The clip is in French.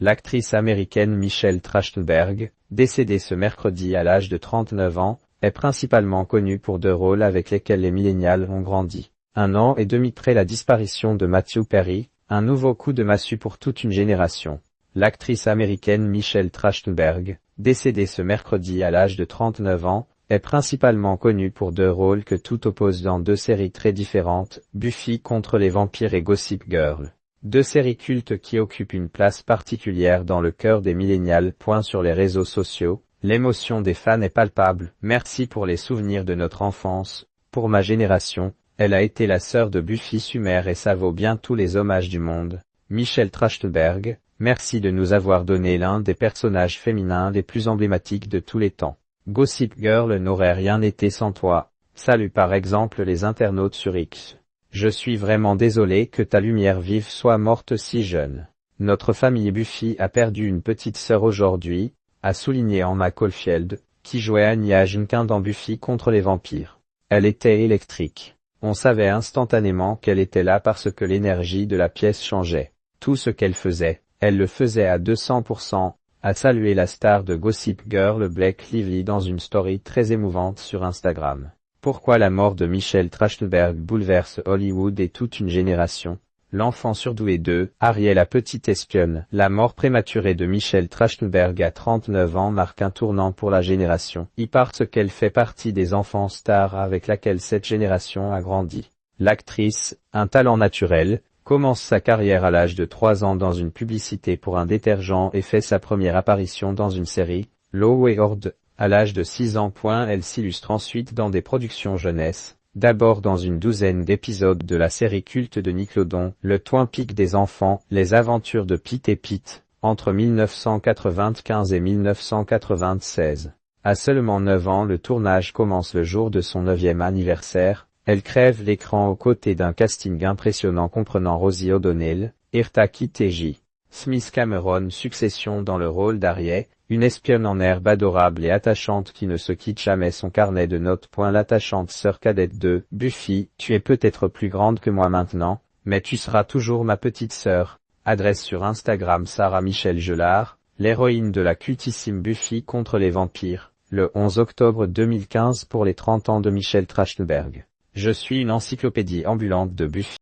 L'actrice américaine Michelle Trachtenberg, décédée ce mercredi à l'âge de 39 ans, est principalement connue pour deux rôles avec lesquels les millénials ont grandi. 1 an et demi après la disparition de Matthew Perry, un nouveau coup de massue pour toute une génération. L'actrice américaine Michelle Trachtenberg, décédée ce mercredi à l'âge de 39 ans, est principalement connue pour deux rôles que tout oppose dans deux séries très différentes, Buffy contre les vampires et Gossip Girl. Deux séries cultes qui occupent une place particulière dans le cœur des millénials. Sur les réseaux sociaux, l'émotion des fans est palpable. Merci pour les souvenirs de notre enfance. Pour ma génération, elle a été la sœur de Buffy Sumer et ça vaut bien tous les hommages du monde. Michelle Trachtenberg, merci de nous avoir donné l'un des personnages féminins les plus emblématiques de tous les temps. Gossip Girl n'aurait rien été sans toi. Salut par exemple les internautes sur X. Je suis vraiment désolé que ta lumière vive soit morte si jeune. Notre famille Buffy a perdu une petite sœur aujourd'hui, a souligné Emma Caulfield, qui jouait Anya Junkin dans Buffy contre les vampires. Elle était électrique. On savait instantanément qu'elle était là parce que l'énergie de la pièce changeait. Tout ce qu'elle faisait, elle le faisait à 200%, a salué la star de Gossip Girl Blake Lively dans une story très émouvante sur Instagram. Pourquoi la mort de Michelle Trachtenberg bouleverse Hollywood et toute une génération? L'enfant surdoué de Ariel la petite espionne. La mort prématurée de Michelle Trachtenberg à 39 ans marque un tournant pour la génération, parce qu'elle fait partie des enfants stars avec laquelle cette génération a grandi. L'actrice, un talent naturel, commence sa carrière à l'âge de 3 ans dans une publicité pour un détergent et fait sa première apparition dans une série, Law & Order. À l'âge de 6 ans. Elle s'illustre ensuite dans des productions jeunesse, d'abord dans une douzaine d'épisodes de la série culte de Nickelodeon, Le Twin Peaks des enfants, Les aventures de Pete et Pete, entre 1995 et 1996. À seulement 9 ans, le tournage commence le jour de son 9e anniversaire. Elle crève l'écran aux côtés d'un casting impressionnant comprenant Rosie O'Donnell, Eartha Kitt et J. Smith Cameron. Succession dans le rôle d'Ariel, une espionne en herbe adorable et attachante qui ne se quitte jamais son carnet de notes. L'attachante sœur cadette de Buffy, tu es peut-être plus grande que moi maintenant, mais tu seras toujours ma petite sœur. Adresse sur Instagram Sarah Michelle Gelard, l'héroïne de la cultissime Buffy contre les vampires, le 11 octobre 2015 pour les 30 ans de Michelle Trachtenberg. Je suis une encyclopédie ambulante de Buffy.